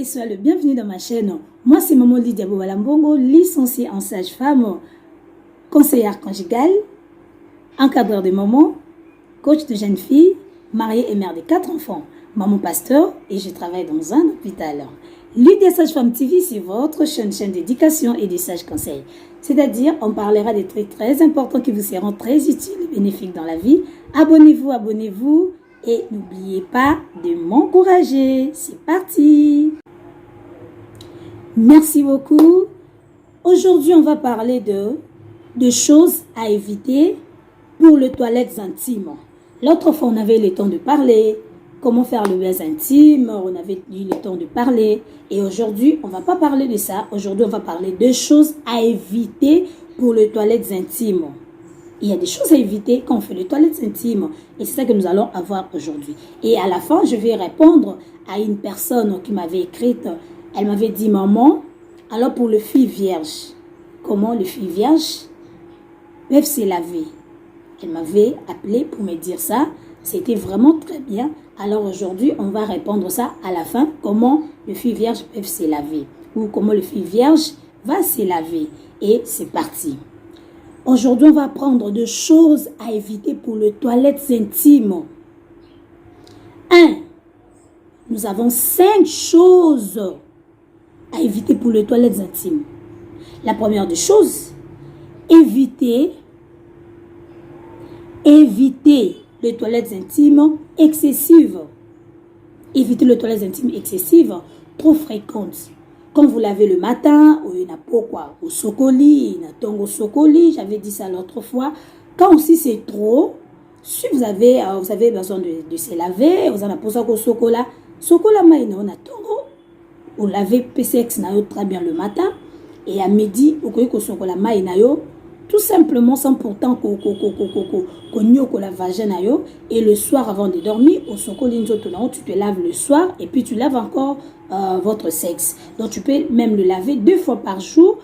sois le bienvenu dans ma chaîne. Moi, c'est Maman Lydia Bobalambongo, licenciée en sage-femme, conseillère conjugale, encadreur de mamans, coach de jeunes filles, mariée et mère de 4 enfants, maman pasteur et je travaille dans un hôpital. Lydia Sage-Femme TV, c'est votre chaîne d'éducation et de sage conseils. C'est-à-dire, on parlera des trucs très importants qui vous seront très utiles et bénéfiques dans la vie. Abonnez-vous et n'oubliez pas de m'encourager. C'est parti! Merci beaucoup. Aujourd'hui, on va parler de choses à éviter pour les toilettes intimes. L'autre fois, on avait le temps de parler. Comment faire le baise intime, on avait eu le temps de parler. Et aujourd'hui, on ne va pas parler de ça. Aujourd'hui, on va parler de choses à éviter pour les toilettes intimes. Il y a des choses à éviter quand on fait les toilettes intimes. Et c'est ça que nous allons avoir aujourd'hui. Et à la fin, je vais répondre à une personne qui m'avait écrite. Elle m'avait dit, maman, alors pour les filles vierges, comment les filles vierges peuvent se laver? Elle m'avait appelé pour me dire ça. C'était vraiment très bien. Alors aujourd'hui, on va répondre ça à la fin. Comment les filles vierges peuvent se laver. Ou comment les filles vierges vont se laver. Et c'est parti. Aujourd'hui, on va prendre des choses à éviter pour les toilettes intimes. 1. Nous avons 5 choses à éviter pour les toilettes intimes. La première des choses, éviter les toilettes intimes excessives. Évitez les toilettes intimes excessives, trop fréquentes. Quand vous lavez le matin, il y a pourquoi au sokoli, il y a tongo sokoli, j'avais dit ça l'autre fois. Quand aussi c'est trop, si vous avez besoin de se laver, vous en avez posé au sokola, sokola maïna, on a tongo, vous lavez PCX na yo très bien le matin, et à midi, vous voyez que sokola maïna yo, tout simplement sans pourtant qu'on la vagin yo, et le soir avant de dormir au sokoli tu te laves le soir et puis tu laves encore votre sexe. Donc tu peux même le laver 2 fois par jour.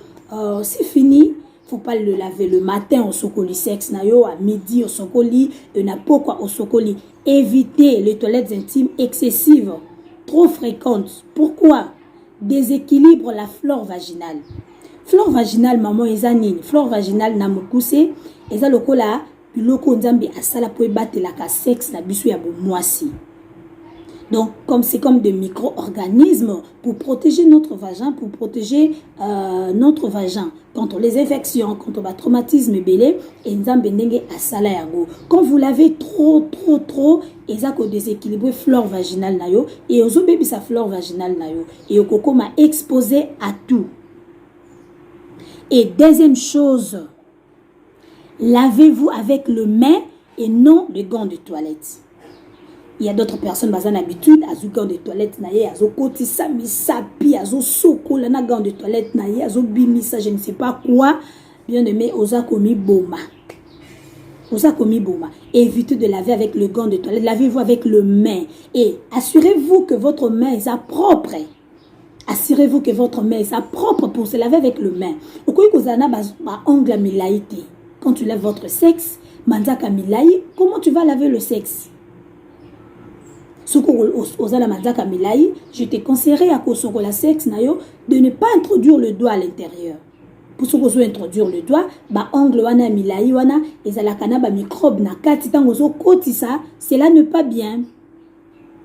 C'est fini. Faut pas le laver le matin au sokoli sexe na yo, à midi au sokoli, et n'a pourquoi au sokoli. Évitez les toilettes intimes excessives, trop fréquentes. Pourquoi? Déséquilibre la flore vaginale. Flore vaginale, maman, ezanine. Flore vaginale, na mokuse, eza lokola, biloko nzambe asala po ebate la ka sexe na bisu ya bomwasi. Donc, c'est comme des micro-organismes pour protéger notre vagin, contre les infections, contre le traumatisme belé, et nzambe ndenge asala yango. Quand vous lavez trop, eza ko déséquilibre flore vaginale na yo, et ozo bebi sa flore vaginale na yo, et okoko ma exposé à tout. Et deuxième chose, lavez-vous avec le main et non le gant de toilette. Il y a d'autres personnes qui ont l'habitude à gant de toilette, à kotisa misapi, à sokola na gant de toilette, à bimisa, je ne sais pas quoi. Bien aimé, osa komi boma. Évitez de laver avec le gant de toilette, lavez-vous avec le main. Et assurez-vous que votre main est propre. Assurez-vous que votre main est propre pour se laver avec le main. Quand tu laves votre sexe, comment tu vas laver le sexe? Je te conseillerais à la sexe de ne pas introduire le doigt à l'intérieur. Pour ce que vous introduire le doigt, cela n'est pas bien.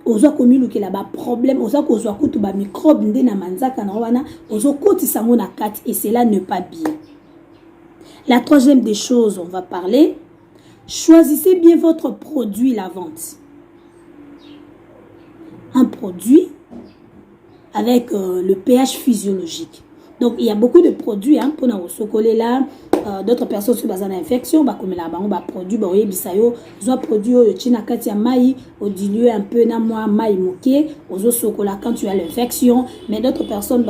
Ozo komiluki la ba problème, ozo kozwa kutu ba microbe nde na manzaka na wana, ozo kotisa ngo na kati et cela ne pas bien. La troisième des choses, on va parler, choisissez bien votre produit la vente. Un produit avec le pH physiologique. Donc il y a beaucoup de produits pour nous sokoler là. D'autres personnes qui ont une infection, comme la produit, produit china katia mai, au diluer un peu na moi mai moké, aux sokola quand tu as l'infection. Mais d'autres personnes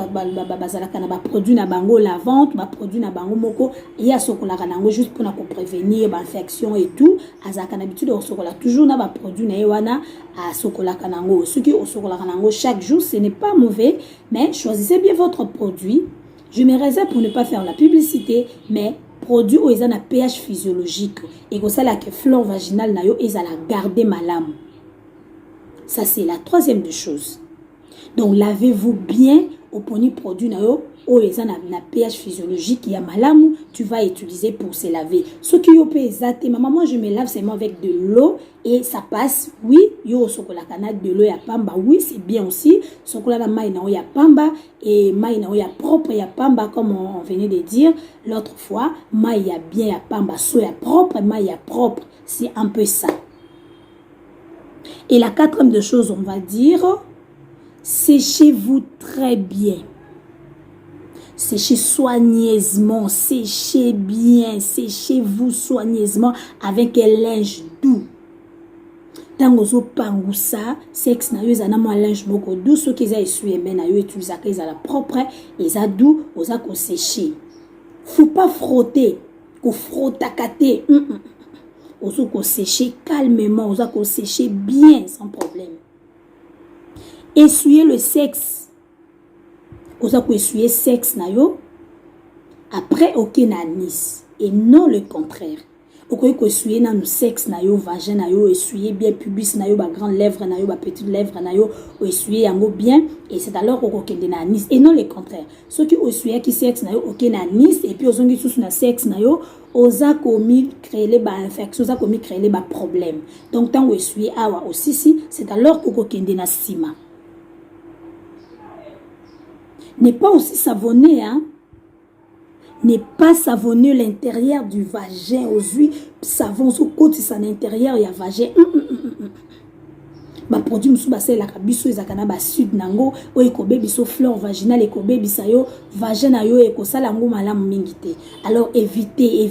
produit na bango la vente, produit na bango moko, il y a sokola kanango juste pour prévenir l'infection et tout. Azaka d'habitude au sokola toujours na produit na ewana à sokola kanango. Ce qui au sokola kanango chaque jour, ce n'est pas mauvais, mais choisissez bien votre produit. Je me réserve pour ne pas faire la publicité, mais produit où ils ont un pH physiologique et que ça la que flore vaginale na yo ils la garder malamu. Ça c'est la troisième des choses. Donc lavez-vous bien au poni produit na yo o eza na pH physiologique ya malamu, tu vas utiliser pour se laver. Ce qui yo peut exacter, maman, moi je me lave seulement avec de l'eau et ça passe. Oui, yo sokola canal de l'eau ya pamba, oui, c'est bien aussi. Sokola na mai na o ya pamba et mai na o ya propre ya pamba comme on venait de dire l'autre fois, mai ya bien ya pamba, so ya propre, mai ya propre, c'est un peu ça. Et la quatrième de chose, on va dire, séchez-vous très bien. Séchez soigneusement, séchez bien, séchez-vous soigneusement avec un linge doux. Tango zo pangousa, sexe na yo ezana mo linge moko doux, ceux qui za essuyer ben na yo utilisaka ezala propre, eza doux, oza ko sécher. Faut pas frotter, ko frotakate. Ozo ko sécher calmement, oza ko sécher bien sans problème. Essuyez le sexe. Oza ko essuyer sexe na yo après ok na anis et non le contraire. Okoki ko essuyer na sexe na yo, vagin na yo, essuyer bien pubis na yo, ba grande lèvre na yo, ba petite lèvre na yo, essuyer yango bien et c'est alors ko kende na anis et non le contraire. Ce qui essuyer ki sexe na yo ok na anis et puis ozongi sous na sexe na yo, oza komi créer les ba infection, oza komi créer les ba problème. Donc tant essuyer awa aussi si, c'est alors ko kende na sima. N'est pas aussi savonné, hein? N'est pas savonner l'intérieur du vagin aux huiles, savon au côté, c'est l'intérieur, il y a vagin. Ba produit musu ba sel la kabiso ezakana ba sud nango o ekobe biso flore vaginale ekobe bisayo vagin na yo ekosala ngo malamu mingi te. Alors évitez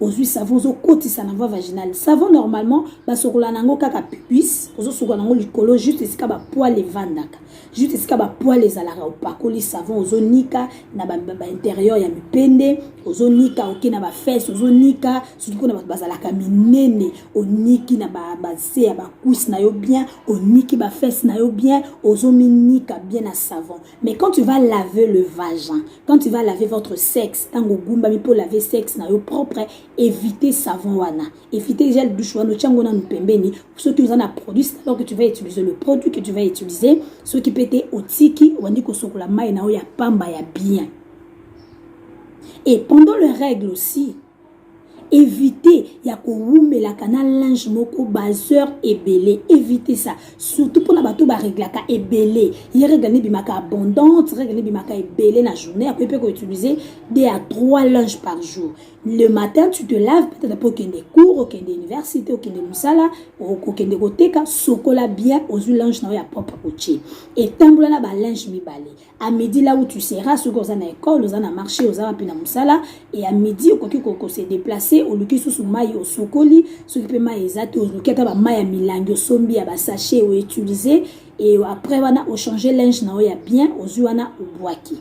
aux huiles savon au côté ça na voie vaginale. Savon normalement ba sokola nango kaka pubis, ozo sokola nango likolo juste esika ba poil evandaka. Juste esika ba poil ezalaka opakoli savon ozo nika na ba intérieur ya mipende, ozo nika oké na ba fesse, ozo nika surtout na ba bazalaka minene, oniki na ba se ya ba cuisse na yo bien, oniki ba fesse na yo bien, ozo minika bien na savon. Mais quand tu vas laver le vagin, quand tu vas laver votre sexe, tango gumba mi pour laver sexe na yo propre, évitez savon wana, évitez gel douche wana tiango na pembeni. Ceux qui vous en a produit, c'est alors que tu vas utiliser le produit que tu vas utiliser, ceux qui peut être otiki wandi ko sokola mai na yo ya pamba ya bien. Et pendant les règles aussi, évitez ya ko la canal linge moko baseur et belé, évitez ça, surtout pour na bato ba réglaka et belé. Il règle bimaka abondante, règle bimaka et belé na journée, après peut utiliser 2 à 3 linges par jour. Le matin tu te laves peut-être pour qu'il y ait des cours, au qu'il y ait des universités, au qu'il y ait des musala, au qu'il y ait des goteka, sokola bien aux linge na ya propre outil. Et tamboula na ba linge mi balé. À midi là où tu seras, ce qu'on a na école, on a marché, on a pina musala, et à midi au koko se déplacer au luki sous maille au sokoli, ce qui peut maille exact au luki ta ba maille milango sombi à ba sachet ou utiliser et après wana au changer linge na ya bien aux wana au boaki.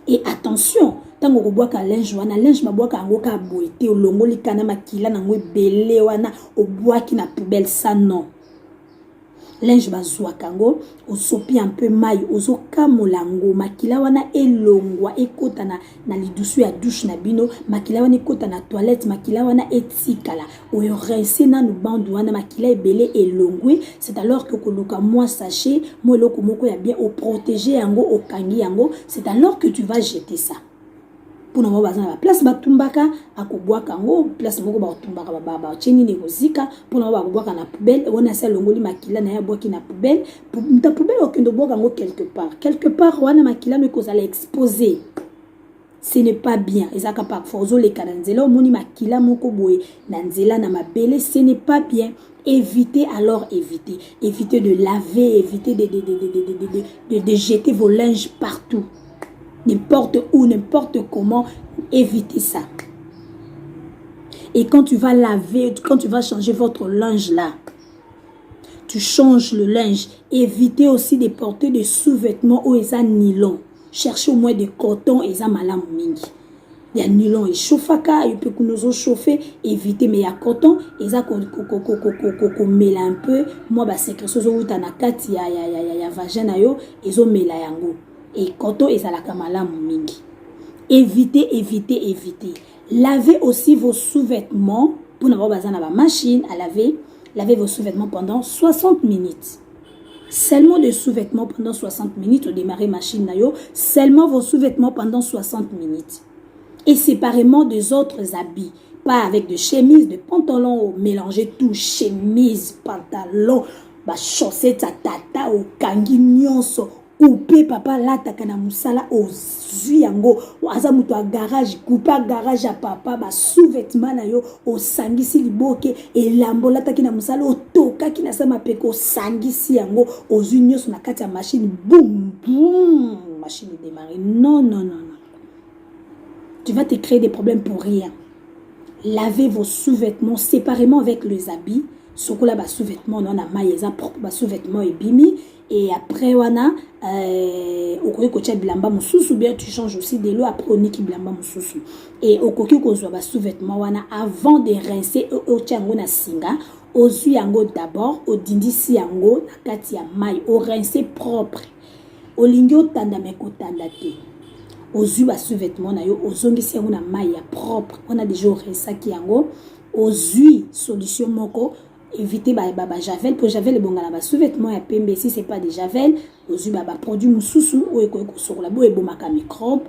Et attention, tango ko boaka linge wana linge ma boaka ngo ka boité au longoli kana makila na ngo belé wana au boaki na poubelle ça non. Linge bazwa kango osopi un peu maille ozoka molango makila wana elongwa ekota na lidusu ya douche na bino makila wana ekota na toilette makila wana etikala oyo rincer na no bandu wana makila ebele elongwe. C'est alors que koluka moi sachet mo eloko moko ya bien au protéger yango okangi yango, c'est alors que tu vas jeter ça. Pour nous avoir la place batumbaka akobwaka ngo place moko batumbaka baba cheni negozika pour nous avoir bwaka na poubelle on a ça longoli makila na ya bwaki na poubelle pour ta poubelle okendo bwaka ngo quelque part wana makila me kozala exposer. Ce n'est pas bien. Ezaka pa fozo le kananzela omoni makila moko boye na nzela na mabele, ce n'est pas bien. Évitez alors, évitez de laver, évitez de jeter vos linges partout. N'importe où, n'importe comment, évitez ça. Et quand tu vas laver, quand tu vas changer votre linge là, tu changes le linge. Évitez aussi de porter des sous-vêtements ou des nylon. Cherchez au moins des cotons et des malam mingi. Il y a nylon et chauffaka, il peut nous chauffer, évitez, mais il y a coton, et ça qu'on mêle un peu. Moi, c'est quelque chose où tu as un vagin, et ça mêle yango. Et coton et ça la kamala mingi. Évitez. Lavez aussi vos sous-vêtements pour n'avoir besoin de la machine à laver. Lavez vos sous-vêtements pendant 60 minutes. Seulement de sous-vêtements pendant 60 minutes, au démarrer machine nayo, seulement vos sous-vêtements pendant 60 minutes. Et séparément des autres habits. Pas avec de chemises, de pantalons, mélanger tout, chemise, pantalon, ba chaussettes à tata, au kangi nyonso, couper papa lata kana musala, au zuyango, au azamuto à garage, couper garage à papa, ba sous-vêtements na yo, au sangisi liboke, et lambo lata kina musala, au toka kina sama peko, sangisi yango, au zunyo sur la kati ya machine, boum, boum, machine démarre. Non, non, non, non. Tu vas te créer des problèmes pour rien. Lavez vos sous-vêtements séparément avec les habits. Sokola ba sous-vêtements, on a maïza propre ba sous-vêtements et bimi. Et après, on a okoki kocha bilamba mususu, bien tu changes aussi de l'eau après on ki bilamba mususu. Et okoki kozwa ba sous-vêtements wana avant de rincer o chango na singa, ozui yango d'abord, odindisi yango na kati ya mai, o rincer propre. Olingi otanda meko tanda te. Ozu ba sous-vêtements na yo ozongisi yango na mai ya propre. On a déjà resaki yango. Ozu solution moko éviter ba javel pour javel bonga na ba sous-vêtements ya pembe si c'est pas de javel. Ozu ba produit mususu o ekoki kosokola bo ebomaka microbe.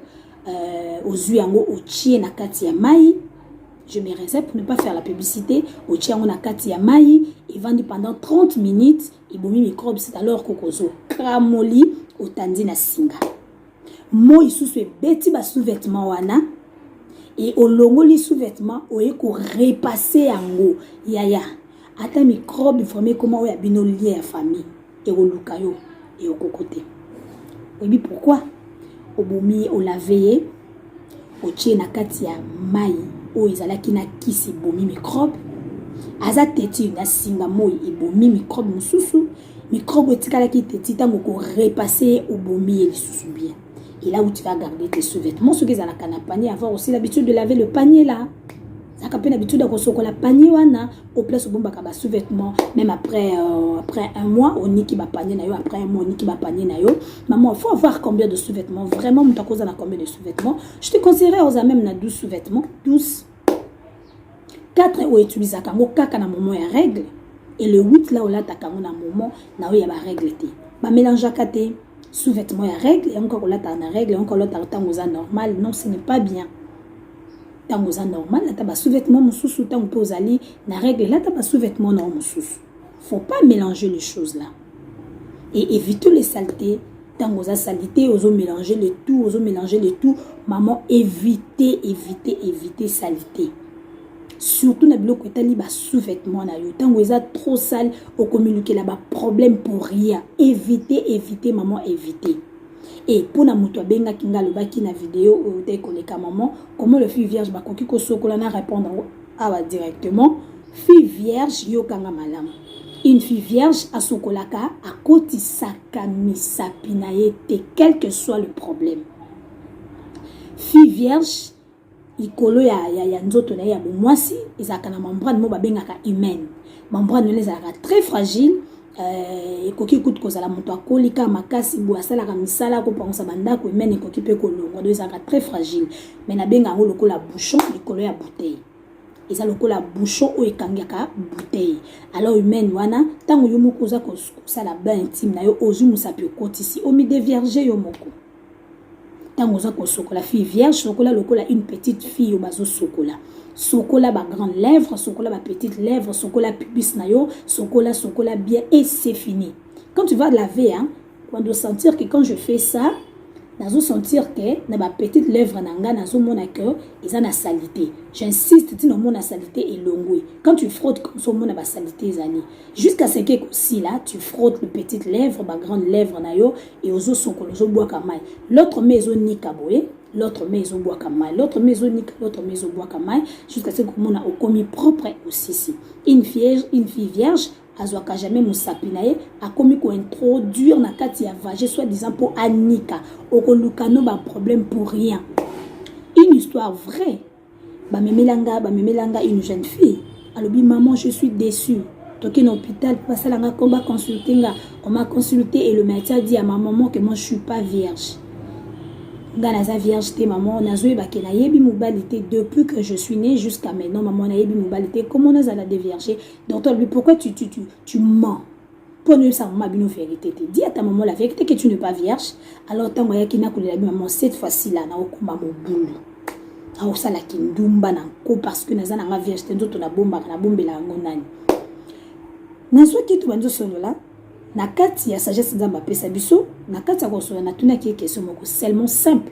Ozu yango otie na kati ya mai. Je me réserve pour ne pas faire la publicité. Otie yango na kati ya mai. Il vend pendant 30 minutes. Ibomi microbe c'est alors kokozo kramoli otandi na singa. Moi isusu beti ba sous-vêtements wana et olongoli sous-vêtements oyeko repasser yango yaya ata microbe formé comment oya bino lié à famille et oluka yo et okokote. Oui pourquoi obomi olavé otie na kati ya mai o ezalaki na kisi bomi microbe aza teti na singa moi ebomi microbe mususu microbe etikalaki teti tango ko repasser obomi lisusu bien. Et là où tu vas garder tes sous-vêtements, ceux qui ont un panier, avoir aussi l'habitude de laver le panier là. Ça a l'habitude de recevoir la panier wana au place où bon bakaba sous-vêtements. Même après un mois, on n'y qui va panier na yo. Après un mois, on n'y qui va panier na yo. Maman, il faut avoir combien de sous-vêtements? Vraiment, tu as cause à combien de sous-vêtements? Je te conseillerais aux même na 12 sous-vêtements, 12. 4 ou utiliser kango kaka na moment ya règle. Et le 8 là où là ta kango na moment na yo ya ba règle té. Ba mélange kate. Sous-vêtements à règle, et encore là, tu as une règle, et encore là, tu as un normal. Non, ce n'est pas bien. Tu as un normal, là, tu as un sous-vêtement, tu as une règle, là, tu as un sous-vêtement, non, il ne faut pas mélanger les choses là. Et éviter les saletés. Tu as une saleté, tu as mélanger le tout. Maman, évitez saleté. Surtout na biloko etali ba sous-vêtements na yo tango eza trop sale au communiquer là bas problème pour rien. Évitez maman, évitez. Et pour na muto benga kinga le baki na vidéo ou te koleka maman comment le fille vierge ba koki ko sokola na répondre directement fille vierge yo kanga malamu. Une fille vierge a sokolaka a koti sakami sapinaete quel que soit le problème. Fille vierge ikolo ya nzoto na ya bomwasi ezaka na membrane mo babengaka humaine membrane les ezaka très fragile ekoki kutu kozala moto akolika makasi bo asalaka misala ko pangosa bandako humaine ekoki pe kolongwa do ezaka très fragile mais na benga ngo lokola bouchon likolo ya bouteille eza lokola bouchon o ekangaka bouteille alors humaine wana tango yo moko za ko sala bain intime na yo ozu musapi okotisi omi dévierger yo moko. Tango za ko sokola fille vierge sokola lokola une petite fille au bazo sokola ba grande lèvre sokola ba petite lèvre sokola pubis na yo sokola bien et c'est fini. Quand tu vas laver hein on doit sentir que quand je fais ça nazo sentir que na ba petite lèvre nanga nazo mona que ils en a salité. J'insiste tu no mona salité et longwe. Quand tu frottes comme ça mona ba salité zali jusqu'à ce que aussi là tu frottes le petite lèvre ba grande lèvre na yo et ozo sokolo zo bois kamai. L'autre maison ni kaboé, l'autre maison bois kamai, l'autre maison bois kamai jusqu'à ce que mona au commis propre aussi. Une fille vierge azwaka jamais musapinaye a commis ko introduire na kati ya vagin soit disant pour anika okoluka no ba problème pour rien. Une histoire vraie. Ba memelanga une jeune fille alobi maman je suis déçue toki na hôpital passer la combat consulting on m'a consulté et le médecin dit à ma maman que moi je suis pas vierge. Nganaza vierge te maman nazoe ba ke na yebi mobilité depuis que je suis née jusqu'à maintenant maman na yebi mobilité comment on a la dévierger docteur lui pourquoi tu mens Pour ne pas maman bino vérité. Dis à ta maman la vérité que tu n'es pas vierge. Alors tant que na kolela maman cette fois-ci là na okuma mo bulu. Ah ça la kindumba na ko parce que naza na vierge ndoto na bomba na bombela ngo nani. Na so kitu banzo solo là. Na kati ya sagesse nzamba pesa biso, na kati ya kosola na tuna ki question moko seulement simple.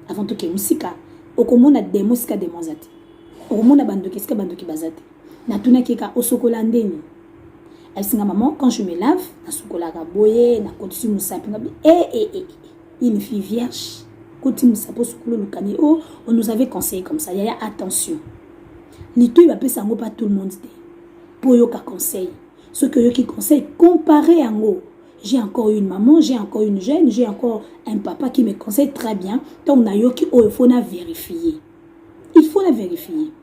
Avant tout que musika, okomona demo sika demo zati. Okomona bandoki sika bandoki bazati. Na tuna ki ka osokola ndeni. Elle singa maman quand je me lave, na sokola ka boye, na koti musapi ngabi une fille vierge. Koti musapo sokolo lukani oh, on nous avait conseillé comme ça, yaya attention. Lito va pesa ngo pas tout le monde dit. Pour yo ka conseil. Ce que qui conseille, comparer en haut. J'ai encore une maman, j'ai encore une jeune, j'ai encore un papa qui me conseille très bien. Donc, il faut la vérifier. Il faut la vérifier.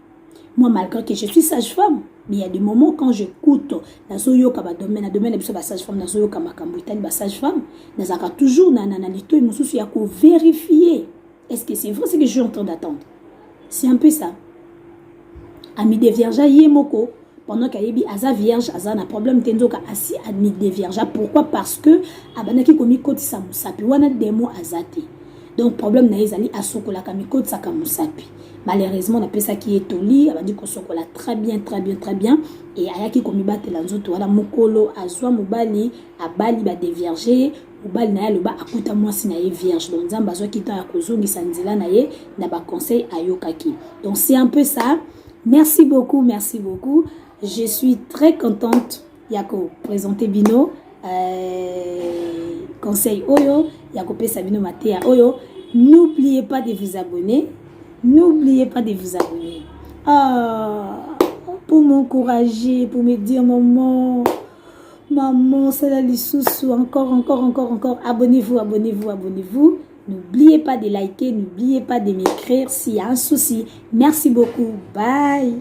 Moi, malgré que je suis sage-femme, mais il y a des moments quand j'écoute, dans le domaine de sage-femme, dans le sage-femme, toujours vérifier. Est-ce que c'est vrai ce que je suis en train d'attendre? C'est un peu ça. Ami de vierge, yemoko. Pendant qu'il y a des vierges, il y a un problème de assis admis des vierges. Pourquoi? Parce que abanaki komi koti sa musapi wana demo azate. Donc problème na ezali asokola kami koti sa musapi. Malheureusement on appelle ça qui est toli, abandi ko sokola très bien et ayaki komi batela nzoto wala mokolo azwa mobali abali ba dévierger mobali na ye ba akuta mwasi na ye vierge. Donc nzamba azwa kita ya kozongisa nzela na ye na ba conseil ayokaki. Donc c'est un peu ça. Merci beaucoup, merci beaucoup. Je suis très contente Yako présenter Bino conseil Oyo Yako pesa Bino Matea Oyo. N'oubliez pas de vous abonner. N'oubliez pas de vous abonner. Pour m'encourager, pour me dire maman, c'est la lissoussou, encore. Abonnez-vous. N'oubliez pas de liker, n'oubliez pas de m'écrire s'il y a un souci. Merci beaucoup. Bye.